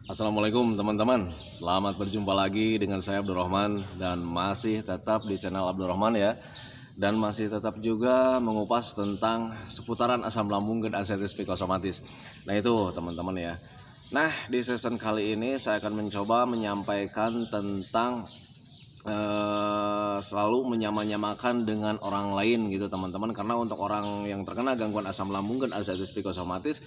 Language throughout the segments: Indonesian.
Assalamualaikum teman-teman, selamat berjumpa lagi dengan saya Abdurrahman dan masih tetap di channel Abdurrahman ya. Dan masih tetap juga mengupas tentang seputaran asam lambung dan anxiety psikosomatis. Nah itu teman-teman ya. Nah di season kali ini saya akan mencoba menyampaikan tentang selalu menyamakan dengan orang lain gitu teman-teman. Karena untuk orang yang terkena gangguan asam lambung dan anxiety psikosomatis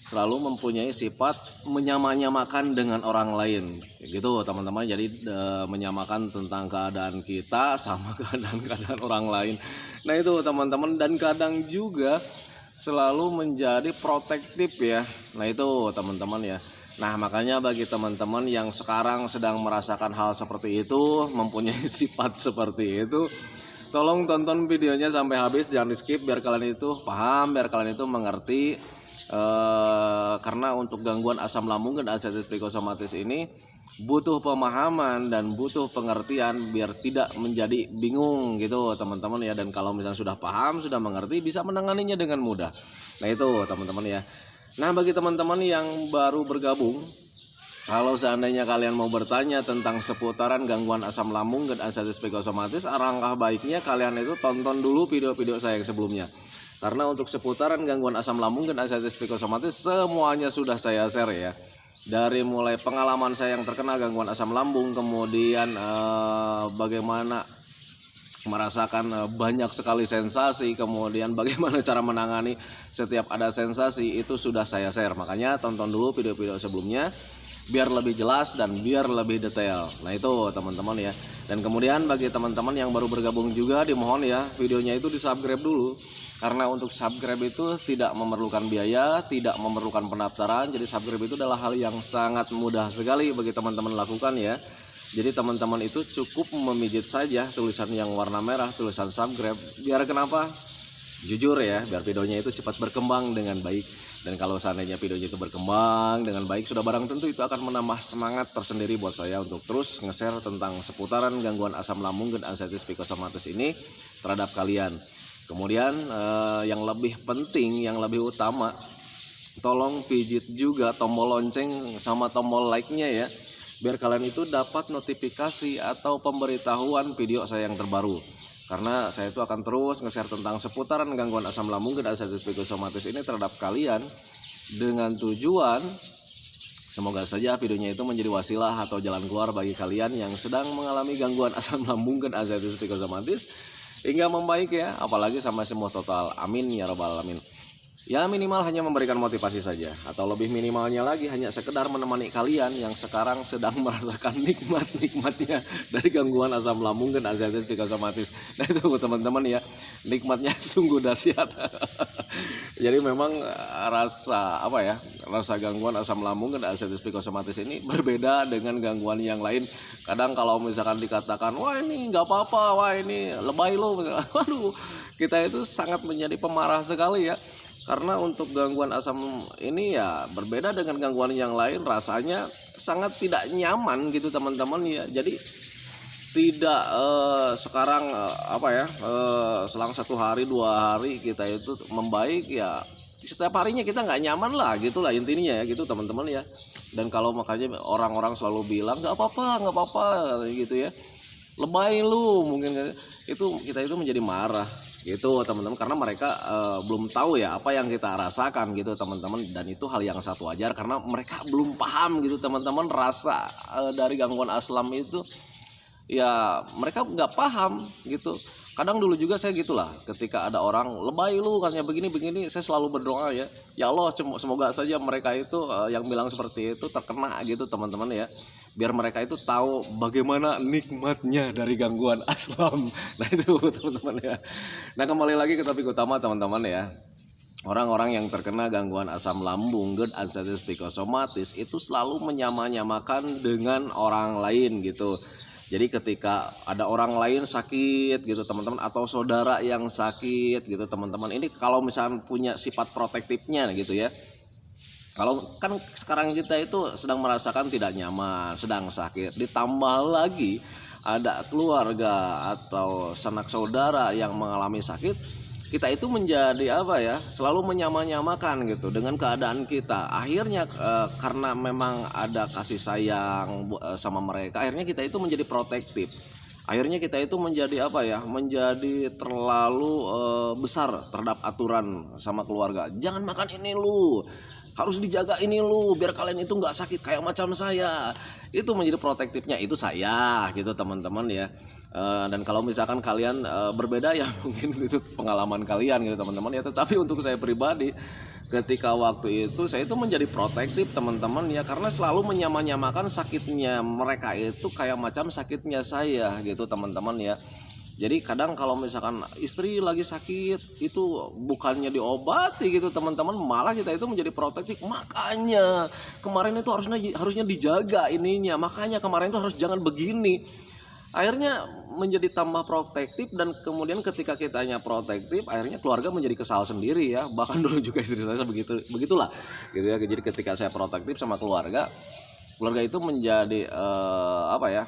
selalu mempunyai sifat menyamakan dengan orang lain gitu teman-teman. Jadi menyamakan tentang keadaan kita sama keadaan orang lain. Nah itu teman-teman, dan kadang juga selalu menjadi protektif ya. Nah itu teman-teman ya. Nah makanya bagi teman-teman yang sekarang sedang merasakan hal seperti itu, mempunyai sifat seperti itu, tolong tonton videonya sampai habis, jangan di skip, biar kalian itu paham, biar kalian itu mengerti. Karena untuk gangguan asam lambung dan anxiety psikosomatis ini butuh pemahaman dan butuh pengertian biar tidak menjadi bingung gitu teman-teman ya. Dan kalau misalnya sudah paham, sudah mengerti, bisa menanganinya dengan mudah. Nah itu teman-teman ya. Nah bagi teman-teman yang baru bergabung, kalau seandainya kalian mau bertanya tentang seputaran gangguan asam lambung dan anxiety psikosomatis, alangkah baiknya kalian itu tonton dulu video-video saya yang sebelumnya. Karena untuk seputaran gangguan asam lambung dan anxiety psikosomatis semuanya sudah saya share ya. Dari mulai pengalaman saya yang terkena gangguan asam lambung, kemudian bagaimana merasakan banyak sekali sensasi, kemudian bagaimana cara menangani setiap ada sensasi, itu sudah saya share. Makanya tonton dulu video-video sebelumnya biar lebih jelas dan biar lebih detail. Nah itu teman-teman ya. Dan kemudian bagi teman-teman yang baru bergabung juga, dimohon ya videonya itu di subscribe dulu. Karena untuk subscribe itu tidak memerlukan biaya, tidak memerlukan pendaftaran. Jadi subscribe itu adalah hal yang sangat mudah sekali bagi teman-teman lakukan ya. Jadi teman-teman itu cukup memijit saja tulisan yang warna merah, tulisan subscribe. Biar kenapa? Jujur ya, biar videonya itu cepat berkembang dengan baik. Dan kalau seandainya videonya itu berkembang dengan baik, sudah barang tentu itu akan menambah semangat tersendiri buat saya untuk terus nge-share tentang seputaran gangguan asam lambung dan anxiety psikosomatis ini terhadap kalian. Kemudian yang lebih penting, yang lebih utama, tolong pijit juga tombol lonceng sama tombol like-nya ya, biar kalian itu dapat notifikasi atau pemberitahuan video saya yang terbaru. Karena saya itu akan terus nge-share tentang seputaran gangguan asam lambung dan anxiety psikosomatis ini terhadap kalian, dengan tujuan semoga saja videonya itu menjadi wasilah atau jalan keluar bagi kalian yang sedang mengalami gangguan asam lambung dan anxiety psikosomatis hingga membaik ya, apalagi sampai sembuh total. Amin ya rabbal alamin. Ya minimal hanya memberikan motivasi saja, atau lebih minimalnya lagi hanya sekedar menemani kalian yang sekarang sedang merasakan nikmatnya dari gangguan asam lambung dan anxiety psikosomatis. Nah itu teman-teman ya, nikmatnya sungguh dahsyat. Jadi memang rasa gangguan asam lambung dan anxiety psikosomatis ini berbeda dengan gangguan yang lain. Kadang kalau misalkan dikatakan wah ini nggak apa-apa, wah ini lebay lo, waduh, kita itu sangat menjadi pemarah sekali ya. Karena untuk gangguan asam ini ya berbeda dengan gangguan yang lain, rasanya sangat tidak nyaman gitu teman-teman ya. Jadi tidak sekarang selang 1 hari 2 hari kita itu membaik ya, setiap harinya kita nggak nyaman lah gitulah intinya ya gitu teman-teman ya. Dan kalau makanya orang-orang selalu bilang nggak apa-apa gitu ya, lebay lu, mungkin itu kita itu menjadi marah gitu teman-teman, karena mereka belum tahu ya apa yang kita rasakan gitu teman-teman. Dan itu hal yang sangat wajar karena mereka belum paham gitu teman-teman, rasa dari gangguan asam itu ya mereka nggak paham gitu. Kadang dulu juga saya gitulah, ketika ada orang lebay lu katanya begini, saya selalu berdoa ya Allah semoga saja mereka itu yang bilang seperti itu terkena gitu teman-teman ya, biar mereka itu tahu bagaimana nikmatnya dari gangguan asam. Nah itu teman-teman ya. Nah kembali lagi ke topik utama teman-teman ya. Orang-orang yang terkena gangguan asam lambung dan anxiety psikosomatis itu selalu menyamakan dengan orang lain gitu. Jadi ketika ada orang lain sakit gitu teman-teman, atau saudara yang sakit gitu teman-teman, ini kalau misalnya punya sifat protektifnya gitu ya. Kalau kan sekarang kita itu sedang merasakan tidak nyaman, sedang sakit, ditambah lagi ada keluarga atau sanak saudara yang mengalami sakit, kita itu menjadi apa ya, selalu menyamakan gitu dengan keadaan kita. Akhirnya karena memang ada kasih sayang sama mereka, akhirnya kita itu menjadi protektif. Akhirnya kita itu menjadi apa ya, menjadi terlalu besar terhadap aturan sama keluarga. Jangan makan ini lu, harus dijaga ini lu, biar kalian itu nggak sakit kayak macam saya. Itu menjadi protektifnya itu saya gitu teman-teman ya. Dan kalau misalkan kalian berbeda ya mungkin itu pengalaman kalian gitu teman-teman ya. Tetapi untuk saya pribadi, ketika waktu itu saya itu menjadi protektif teman-teman ya, karena selalu menyamakan sakitnya mereka itu kayak macam sakitnya saya gitu teman-teman ya. Jadi kadang kalau misalkan istri lagi sakit itu bukannya diobati gitu teman-teman, malah kita itu menjadi protektif. Makanya kemarin itu harusnya dijaga ininya, makanya kemarin itu harus jangan begini. Akhirnya menjadi tambah protektif, dan kemudian ketika kitanya protektif akhirnya keluarga menjadi kesal sendiri ya. Bahkan dulu juga istri saya begitulah gitu ya. Jadi ketika saya protektif sama keluarga itu menjadi apa ya,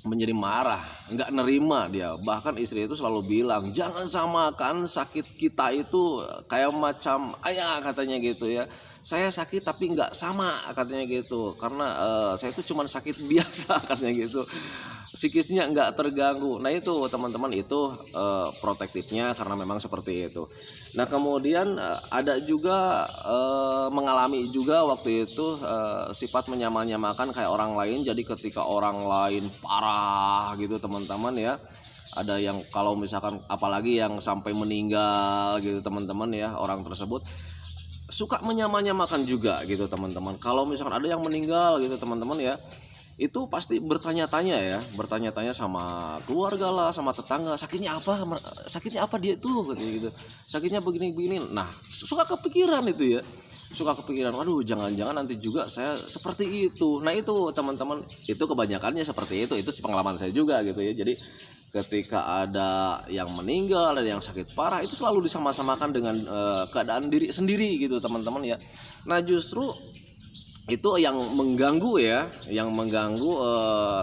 menjadi marah, nggak nerima dia. Bahkan istri itu selalu bilang, jangan samakan sakit kita itu kayak macam ayah, katanya gitu ya. Saya sakit tapi nggak sama, katanya gitu, karena saya itu cuma sakit biasa, katanya gitu, psikisnya nggak terganggu. Nah itu teman-teman, itu protektifnya karena memang seperti itu. Nah kemudian ada juga mengalami juga waktu itu sifat menyamakan kayak orang lain. Jadi ketika orang lain parah gitu teman-teman ya, ada yang kalau misalkan apalagi yang sampai meninggal gitu teman-teman ya, orang tersebut suka menyamakan juga gitu teman-teman. Kalau misalkan ada yang meninggal gitu teman-teman ya, itu pasti bertanya-tanya sama keluarga lah, sama tetangga, sakitnya apa dia itu gitu, sakitnya begini. Nah suka kepikiran itu ya, waduh jangan-jangan nanti juga saya seperti itu. Nah itu teman-teman, itu kebanyakannya seperti itu pengalaman saya juga gitu ya. Jadi ketika ada yang meninggal, ada yang sakit parah, itu selalu disama-samakan dengan keadaan diri sendiri gitu teman-teman ya. Nah justru itu yang mengganggu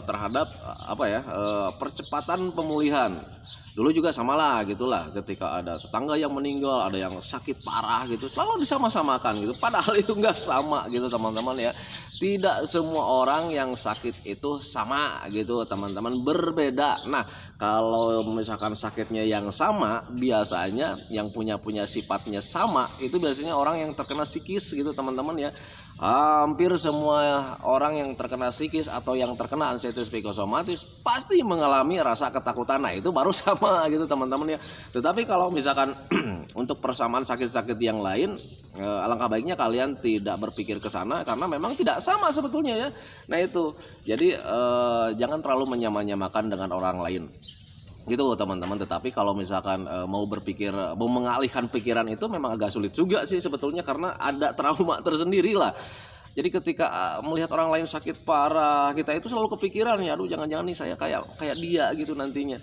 terhadap apa ya, percepatan pemulihan. Dulu juga samalah gitulah, ketika ada tetangga yang meninggal, ada yang sakit parah gitu, selalu disama-samakan gitu, padahal itu nggak sama gitu teman-teman ya. Tidak semua orang yang sakit itu sama gitu teman-teman, berbeda. Nah kalau misalkan sakitnya yang sama, biasanya yang punya sifatnya sama itu biasanya orang yang terkena psikis gitu teman-teman ya. Hampir semua orang yang terkena psikis atau yang terkena anxiety psikosomatis pasti mengalami rasa ketakutan. Nah itu baru sama gitu teman-teman ya. Tetapi kalau misalkan untuk persamaan sakit-sakit yang lain, alangkah baiknya kalian tidak berpikir ke sana, karena memang tidak sama sebetulnya ya. Nah itu jadi jangan terlalu menyamakan dengan orang lain gitu teman-teman. Tetapi kalau misalkan mau mengalihkan pikiran itu memang agak sulit juga sih sebetulnya, karena ada trauma tersendiri lah. Jadi ketika melihat orang lain sakit parah, kita itu selalu kepikiran ya, aduh jangan-jangan nih saya kayak dia gitu nantinya.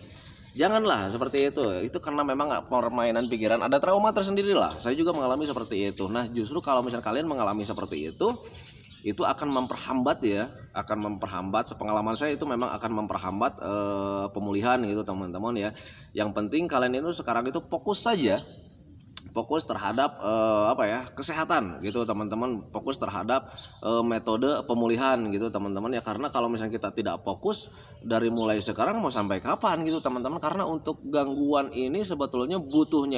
Janganlah seperti itu karena memang permainan pikiran, ada trauma tersendiri lah. Saya juga mengalami seperti itu. Nah justru kalau misalnya kalian mengalami seperti itu akan memperhambat sepengalaman saya, itu memang akan memperhambat pemulihan gitu teman-teman ya. Yang penting kalian itu sekarang itu fokus terhadap kesehatan gitu teman-teman, fokus terhadap metode pemulihan gitu teman-teman ya. Karena kalau misalnya kita tidak fokus dari mulai sekarang, mau sampai kapan gitu teman-teman. Karena untuk gangguan ini sebetulnya butuh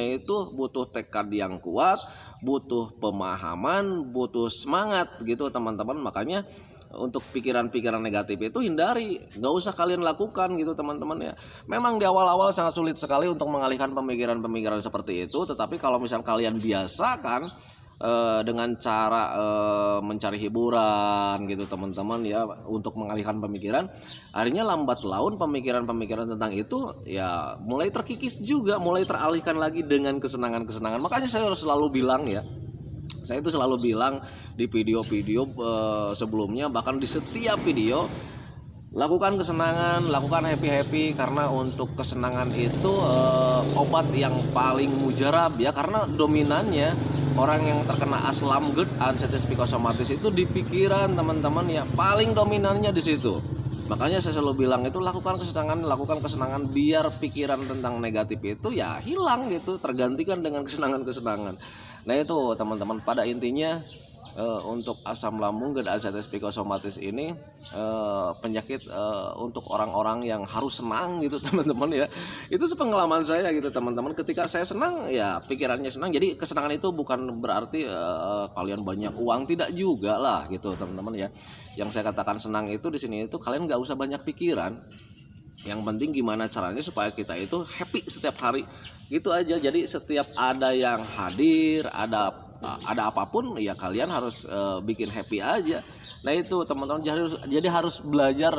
tekad yang kuat, butuh pemahaman, butuh semangat gitu teman-teman. Makanya untuk pikiran-pikiran negatif itu hindari, nggak usah kalian lakukan gitu teman-teman ya. Memang di awal-awal sangat sulit sekali untuk mengalihkan pemikiran-pemikiran seperti itu, tetapi kalau misal kalian biasakan dengan cara mencari hiburan gitu teman-teman ya, untuk mengalihkan pemikiran, akhirnya lambat laun pemikiran-pemikiran tentang itu ya mulai terkikis juga, mulai teralihkan lagi dengan kesenangan-kesenangan. Makanya saya selalu bilang di video-video sebelumnya, bahkan di setiap video, lakukan kesenangan, lakukan happy, karena untuk kesenangan itu obat yang paling mujarab ya. Karena dominannya orang yang terkena aslam GERD, anxiety psikosomatis, itu di pikiran teman-teman ya, paling dominannya di situ. Makanya saya selalu bilang itu lakukan kesenangan biar pikiran tentang negatif itu ya hilang gitu, tergantikan dengan kesenangan-kesenangan. Nah itu teman-teman, pada intinya untuk asam lambung dan ascites psikosomatis ini penyakit untuk orang-orang yang harus senang gitu teman-teman ya. Itu sepengalaman saya gitu teman-teman, ketika saya senang ya pikirannya senang. Jadi kesenangan itu bukan berarti kalian banyak uang, tidak juga lah gitu teman-teman ya. Yang saya katakan senang itu di sini itu kalian nggak usah banyak pikiran. Yang penting gimana caranya supaya kita itu happy setiap hari, gitu aja. Jadi setiap ada yang hadir, ada apapun ya kalian harus bikin happy aja. Nah itu teman-teman, jadi harus belajar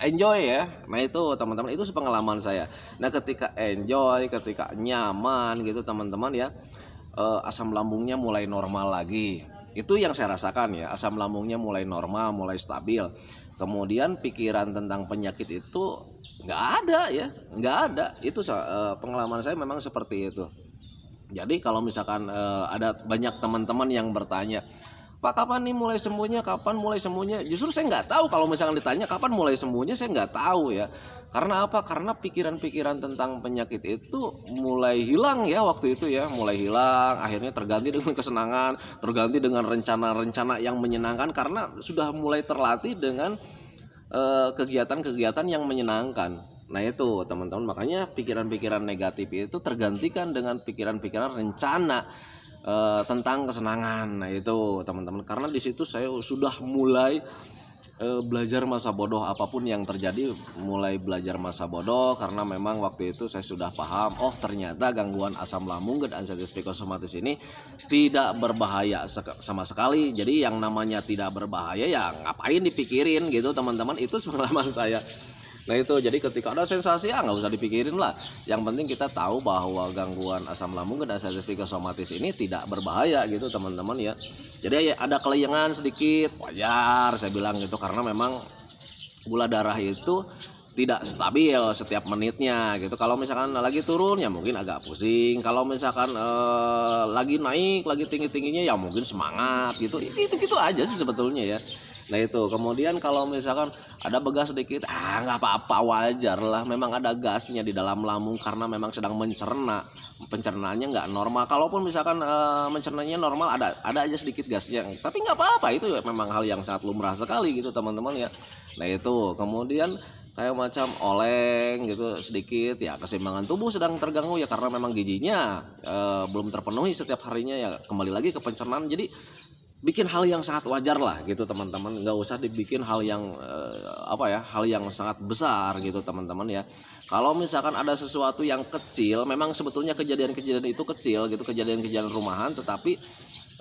enjoy ya. Nah itu teman-teman, itu pengalaman saya. Nah ketika enjoy, ketika nyaman gitu teman-teman ya, asam lambungnya mulai normal lagi. Itu yang saya rasakan ya, asam lambungnya mulai normal, mulai stabil. Kemudian pikiran tentang penyakit itu nggak ada ya, nggak ada. Itu pengalaman saya memang seperti itu. Jadi kalau misalkan ada banyak teman-teman yang bertanya, Pak kapan nih mulai sembuhnya, kapan mulai sembuhnya? Justru saya nggak tahu, kalau misalkan ditanya kapan mulai sembuhnya saya nggak tahu ya. Karena apa? Karena pikiran-pikiran tentang penyakit itu mulai hilang ya waktu itu ya, mulai hilang. Akhirnya terganti dengan kesenangan, terganti dengan rencana-rencana yang menyenangkan karena sudah mulai terlatih dengan kegiatan-kegiatan yang menyenangkan. Nah itu teman-teman, makanya pikiran-pikiran negatif itu tergantikan dengan pikiran-pikiran rencana tentang kesenangan. Nah itu teman-teman, karena di situ saya sudah mulai belajar masa bodoh, apapun yang terjadi mulai belajar masa bodoh, karena memang waktu itu saya sudah paham, oh ternyata gangguan asam lambung dan ascites psikosomatis ini tidak berbahaya sama sekali. Jadi yang namanya tidak berbahaya ya ngapain dipikirin gitu teman-teman, itu pengalaman saya. Nah itu, jadi ketika ada sensasi ya nggak usah dipikirin lah. Yang penting kita tahu bahwa gangguan asam lambung dan ascites psikosomatis ini tidak berbahaya gitu teman-teman ya. Jadi ada kelayangan sedikit wajar saya bilang gitu, karena memang gula darah itu tidak stabil setiap menitnya gitu. Kalau misalkan lagi turun ya mungkin agak pusing. Kalau misalkan lagi naik, lagi tinggi-tingginya ya mungkin semangat gitu. Itu aja sih sebetulnya ya. Nah itu, kemudian kalau misalkan ada begas sedikit, nggak apa-apa, wajar lah. Memang ada gasnya di dalam lambung karena memang sedang mencerna, pencernaannya nggak normal. Kalaupun misalkan mencernanya normal, ada aja sedikit gasnya, tapi nggak apa-apa, itu memang hal yang sangat lumrah sekali gitu teman-teman ya. Nah itu, kemudian kayak macam oleng gitu sedikit ya, keseimbangan tubuh sedang terganggu ya karena memang gizinya belum terpenuhi setiap harinya ya, kembali lagi ke pencernaan. Jadi bikin hal yang sangat wajar lah gitu teman-teman, nggak usah dibikin hal yang hal yang sangat besar gitu teman-teman ya. Kalau misalkan ada sesuatu yang kecil, memang sebetulnya kejadian-kejadian itu kecil gitu, kejadian-kejadian rumahan, tetapi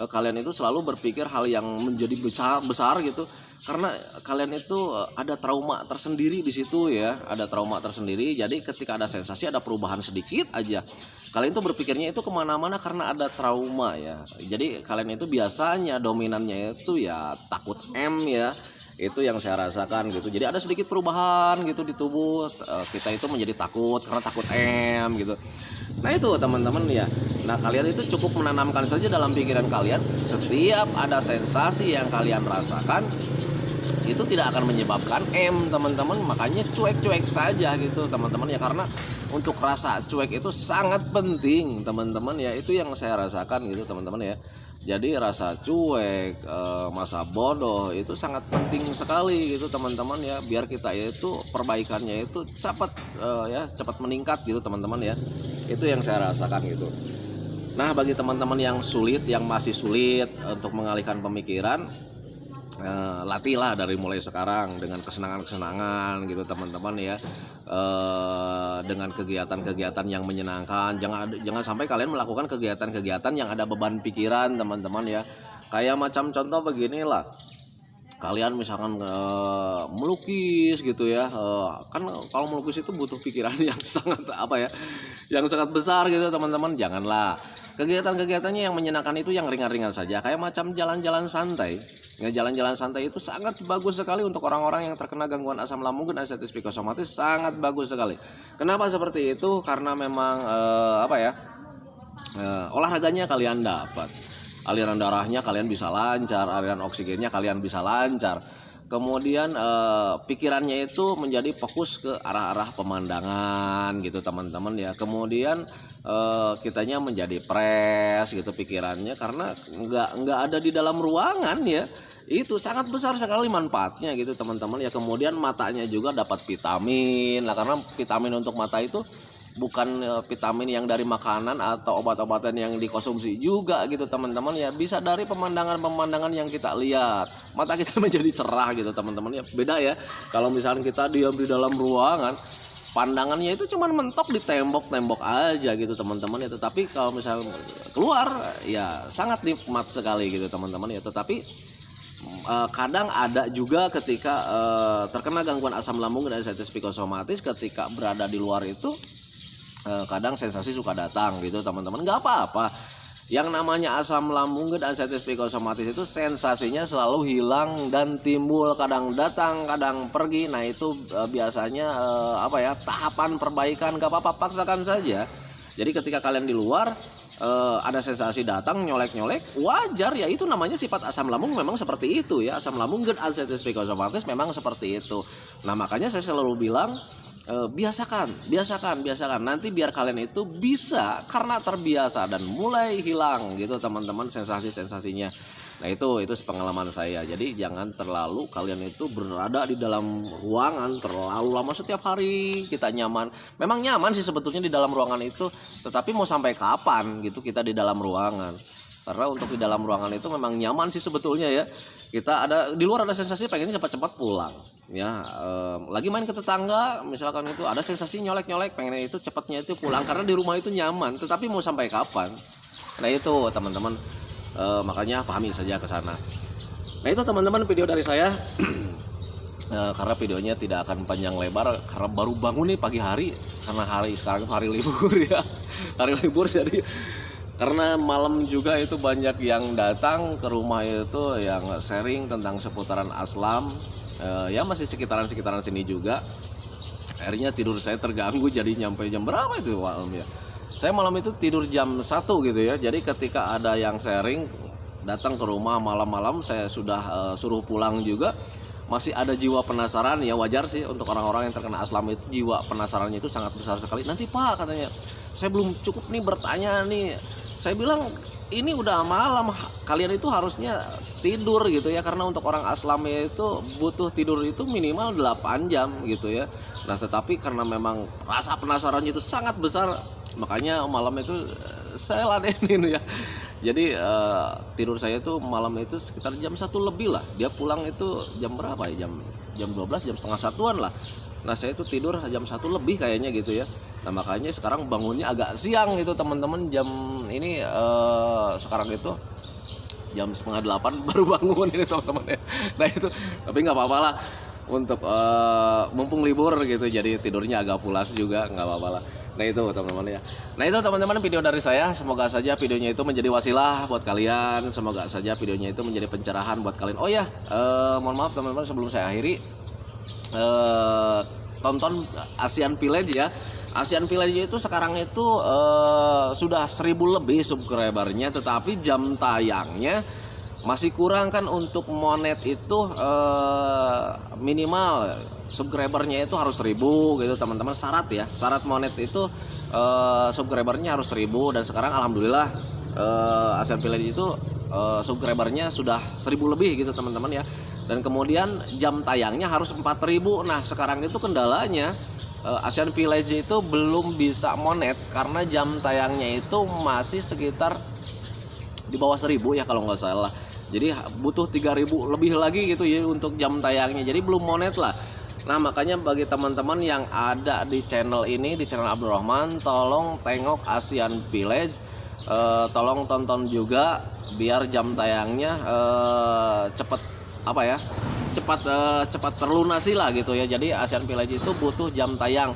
kalian itu selalu berpikir hal yang menjadi besar gitu, karena kalian itu ada trauma tersendiri di situ ya, ada trauma tersendiri. Jadi ketika ada sensasi, ada perubahan sedikit aja, kalian itu berpikirnya itu kemana-mana karena ada trauma ya. Jadi kalian itu biasanya dominannya itu ya takut ya, itu yang saya rasakan gitu. Jadi ada sedikit perubahan gitu di tubuh kita itu menjadi takut karena takut gitu. Nah itu teman-teman ya. Nah kalian itu cukup menanamkan saja dalam pikiran kalian, setiap ada sensasi yang kalian rasakan itu tidak akan menyebabkan teman-teman. Makanya cuek-cuek saja gitu teman-teman ya, karena untuk rasa cuek itu sangat penting teman-teman ya. Itu yang saya rasakan gitu teman-teman ya. Jadi rasa cuek, masa bodoh itu sangat penting sekali gitu teman-teman ya, biar kita itu perbaikannya itu cepat meningkat gitu teman-teman ya. Itu yang saya rasakan gitu. Nah bagi teman-teman yang masih sulit untuk mengalihkan pemikiran, latihlah dari mulai sekarang dengan kesenangan-kesenangan gitu teman-teman ya, dengan kegiatan-kegiatan yang menyenangkan. Jangan sampai kalian melakukan kegiatan-kegiatan yang ada beban pikiran teman-teman ya. Kayak macam contoh beginilah, kalian misalkan melukis gitu ya, kan kalau melukis itu butuh pikiran yang sangat yang sangat besar gitu teman-teman. Janganlah, kegiatan-kegiatannya yang menyenangkan itu yang ringan-ringan saja, kayak macam jalan-jalan santai. Jalan-jalan santai itu sangat bagus sekali untuk orang-orang yang terkena gangguan asam lambung dan ascites psikosomatis, sangat bagus sekali. Kenapa seperti itu? Karena memang olahraganya kalian dapat, aliran darahnya kalian bisa lancar, aliran oksigennya kalian bisa lancar. kemudian pikirannya itu menjadi fokus ke arah-arah pemandangan gitu teman-teman ya. Kemudian kitanya menjadi fresh gitu pikirannya karena nggak ada di dalam ruangan ya. Itu sangat besar sekali manfaatnya gitu teman-teman ya. Kemudian matanya juga dapat vitamin. Nah, karena vitamin untuk mata itu bukan vitamin yang dari makanan atau obat-obatan yang dikonsumsi juga gitu teman-teman ya, bisa dari pemandangan-pemandangan yang kita lihat, mata kita menjadi cerah gitu teman-teman ya. Beda ya kalau misalnya kita diam di dalam ruangan, pandangannya itu cuman mentok di tembok-tembok aja gitu teman-teman ya. Tetapi kalau misalnya keluar ya sangat nikmat sekali gitu teman-teman ya. Tetapi kadang ada juga ketika terkena gangguan asam lambung dan anxiety psikosomatis, ketika berada di luar itu kadang sensasi suka datang gitu teman-teman. Nggak apa-apa, yang namanya asam lambung dan anxiety psikosomatis itu sensasinya selalu hilang dan timbul, kadang datang kadang pergi. Nah itu biasanya tahapan perbaikan. Nggak apa-apa, paksakan saja. Jadi ketika kalian di luar ada sensasi datang nyolek-nyolek, wajar ya, itu namanya sifat asam lambung memang seperti itu ya. Asam lambung dan anxiety psikosomatis memang seperti itu. Nah makanya saya selalu bilang biasakan nanti biar kalian itu bisa, karena terbiasa dan mulai hilang gitu teman-teman sensasinya. Nah itu pengalaman saya. Jadi jangan terlalu kalian itu berada di dalam ruangan terlalu lama setiap hari. Kita nyaman, memang nyaman sih sebetulnya di dalam ruangan itu, tetapi mau sampai kapan gitu kita di dalam ruangan? Karena untuk di dalam ruangan itu memang nyaman sih sebetulnya ya. Kita ada di luar ada sensasi pengennya cepat-cepat pulang ya. Lagi main ke tetangga misalkan itu ada sensasi nyolek-nyolek, pengennya itu cepatnya itu pulang karena di rumah itu nyaman. Tetapi mau sampai kapan? Nah itu teman-teman, makanya pahami saja ke sana. Nah itu teman-teman video dari saya. Karena videonya tidak akan panjang lebar karena baru bangun nih pagi hari, karena hari sekarang itu hari libur ya. Hari libur, jadi karena malam juga itu banyak yang datang ke rumah itu yang sharing tentang seputaran aslam, ya masih sekitaran sini juga. Akhirnya tidur saya terganggu, jadi nyampe jam berapa itu malam ya, saya malam itu tidur jam 1 gitu ya. Jadi ketika ada yang sharing datang ke rumah malam-malam, saya sudah suruh pulang juga. Masih ada jiwa penasaran ya, wajar sih untuk orang-orang yang terkena aslam itu jiwa penasarannya itu sangat besar sekali. Nanti Pak katanya, saya belum cukup nih bertanya nih. Saya bilang ini udah malam, kalian itu harusnya tidur gitu ya, karena untuk orang aslamnya itu butuh tidur itu minimal 8 jam gitu ya. Nah tetapi karena memang rasa penasarannya itu sangat besar, makanya malam itu saya ladenin ya. Jadi tidur saya itu malam itu sekitar jam 1 lebih lah. Dia pulang itu jam berapa ya, jam 12, jam setengah 1-an lah. Nah saya itu tidur jam 1 lebih kayaknya gitu ya. Nah makanya sekarang bangunnya agak siang gitu teman-teman. Jam ini sekarang itu jam setengah 8 baru bangun ini teman-teman ya. Nah itu tapi nggak apa-apa lah, untuk mumpung libur gitu, jadi tidurnya agak pulas juga, nggak apa-apa lah. Nah itu teman-teman ya. Nah itu teman-teman video dari saya. Semoga saja videonya itu menjadi wasilah buat kalian. Semoga saja videonya itu menjadi pencerahan buat kalian. Oh ya, mohon maaf teman-teman sebelum saya akhiri, tonton Asian Village ya. Asian Village itu sekarang itu sudah 1000 lebih subscribernya, tetapi jam tayangnya masih kurang kan. Untuk monet itu minimal subscribernya itu harus 1000 gitu teman-teman, syarat ya, syarat monet itu subscribernya harus 1000. Dan sekarang alhamdulillah Asian Village itu subscribernya sudah 1000 lebih gitu teman-teman ya. Dan kemudian jam tayangnya harus 4000. Nah sekarang itu kendalanya Asian Village itu belum bisa monet karena jam tayangnya itu masih sekitar di bawah 1000 ya kalau nggak salah. Jadi butuh 3000 lebih lagi gitu ya untuk jam tayangnya, jadi belum monet lah. Nah makanya bagi teman-teman yang ada di channel ini, di channel Abdul Rahman, tolong tengok Asian Village, tolong tonton juga biar jam tayangnya cepat terlunasi lah gitu ya. Jadi Asian Village itu butuh jam tayang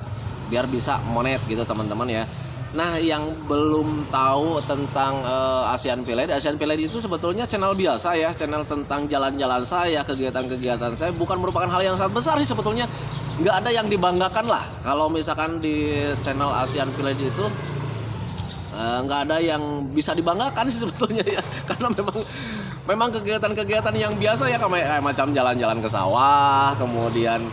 biar bisa monet gitu teman-teman ya. Nah yang belum tahu tentang Asian Village itu sebetulnya channel biasa ya, channel tentang jalan-jalan saya, kegiatan-kegiatan saya, bukan merupakan hal yang sangat besar sih sebetulnya. Nggak ada yang dibanggakan lah kalau misalkan di channel Asian Village itu, nggak ada yang bisa dibanggakan sih sebetulnya ya, karena memang memang kegiatan-kegiatan yang biasa ya, kayak macam jalan-jalan ke sawah, kemudian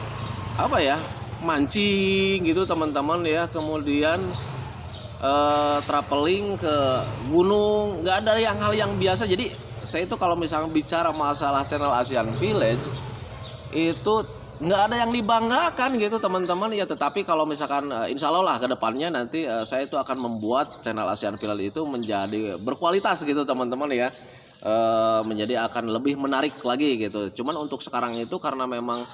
apa ya, mancing gitu teman-teman ya, kemudian traveling ke gunung, nggak ada yang hal yang biasa. Jadi saya itu kalau misalnya bicara masalah channel Asian Village itu nggak ada yang dibanggakan gitu teman-teman ya. Tetapi kalau misalkan insya Allah lah ke depannya nanti saya itu akan membuat channel Asian Village itu menjadi berkualitas gitu teman-teman ya, menjadi akan lebih menarik lagi gitu. Cuman untuk sekarang itu karena memang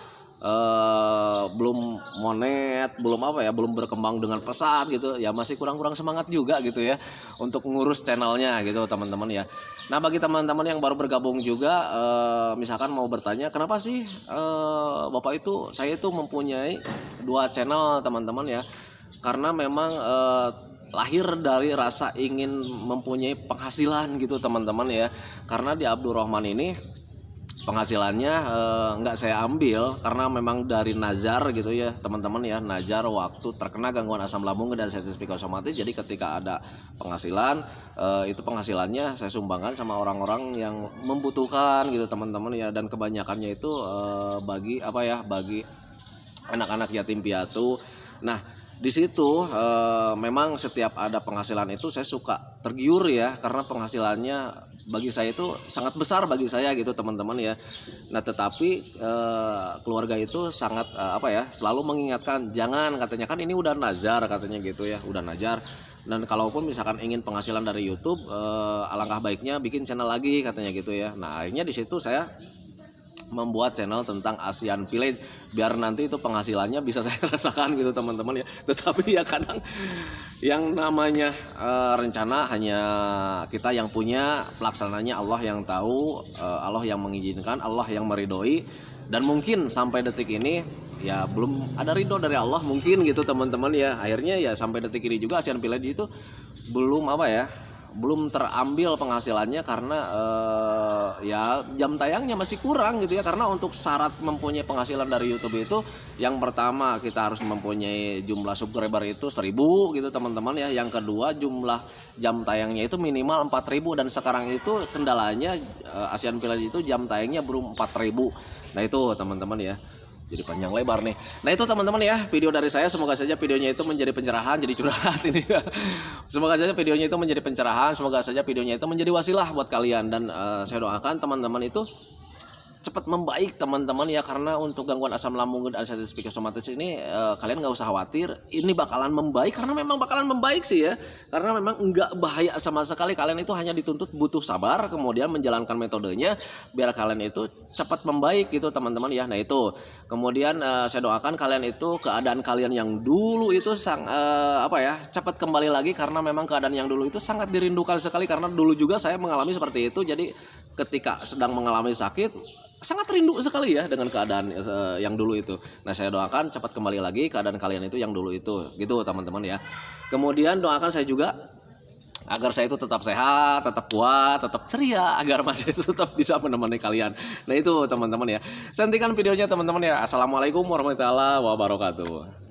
belum monet, belum berkembang dengan pesat gitu ya, masih kurang semangat juga gitu ya untuk ngurus channelnya gitu teman-teman ya. Nah bagi teman-teman yang baru bergabung juga, misalkan mau bertanya kenapa sih Bapak itu, saya itu mempunyai 2 channel teman-teman ya, karena memang lahir dari rasa ingin mempunyai penghasilan gitu teman-teman ya. Karena di Abdul Rahman ini penghasilannya nggak saya ambil karena memang dari nazar gitu ya teman-teman ya, nazar waktu terkena gangguan asam lambung dan sensitif psikosomatis. Jadi ketika ada penghasilan, itu penghasilannya saya sumbangkan sama orang-orang yang membutuhkan gitu teman-teman ya, dan kebanyakannya itu bagi anak-anak yatim piatu. Nah di situ memang setiap ada penghasilan itu saya suka tergiur ya, karena penghasilannya bagi saya itu sangat besar bagi saya gitu teman-teman ya. Nah tetapi keluarga itu sangat selalu mengingatkan, jangan, katanya kan ini udah nazar katanya gitu ya, udah nazar. Dan kalaupun misalkan ingin penghasilan dari YouTube, alangkah baiknya bikin channel lagi katanya gitu ya. Nah akhirnya di situ saya membuat channel tentang Asian Village biar nanti itu penghasilannya bisa saya rasakan gitu teman-teman ya. Tetapi ya kadang yang namanya rencana hanya kita yang punya, pelaksananya Allah yang tahu, Allah yang mengizinkan, Allah yang meridhoi. Dan mungkin sampai detik ini ya belum ada ridho dari Allah mungkin gitu teman-teman ya. Akhirnya ya sampai detik ini juga Asian Village itu belum terambil penghasilannya karena ya jam tayangnya masih kurang gitu ya. Karena untuk syarat mempunyai penghasilan dari YouTube itu, yang pertama kita harus mempunyai jumlah subscriber itu 1000 gitu teman-teman ya. Yang kedua jumlah jam tayangnya itu minimal 4000, dan sekarang itu kendalanya Asian Village itu jam tayangnya belum 4000. Nah itu teman-teman ya, jadi panjang lebar nih. Nah itu teman-teman ya video dari saya, semoga saja videonya itu menjadi pencerahan, jadi curhat ini. Semoga saja videonya itu menjadi pencerahan, semoga saja videonya itu menjadi wasilah buat kalian. Dan saya doakan teman-teman itu cepat membaik teman-teman ya, karena untuk gangguan asam lambung dan sensitif psikosomatis ini kalian nggak usah khawatir, ini bakalan membaik, karena memang bakalan membaik sih ya, karena memang nggak bahaya sama sekali. Kalian itu hanya dituntut butuh sabar, kemudian menjalankan metodenya biar kalian itu cepat membaik gitu teman-teman ya. Nah itu kemudian saya doakan kalian itu keadaan kalian yang dulu itu cepat kembali lagi, karena memang keadaan yang dulu itu sangat dirindukan sekali, karena dulu juga saya mengalami seperti itu. Jadi ketika sedang mengalami sakit sangat rindu sekali ya dengan keadaan yang dulu itu. Nah saya doakan cepat kembali lagi keadaan kalian itu yang dulu itu gitu teman-teman ya. Kemudian doakan saya juga agar saya itu tetap sehat, tetap kuat, tetap ceria, agar masih tetap bisa menemani kalian. Nah itu teman-teman ya. Hentikan videonya teman-teman ya. Assalamualaikum warahmatullahi wabarakatuh.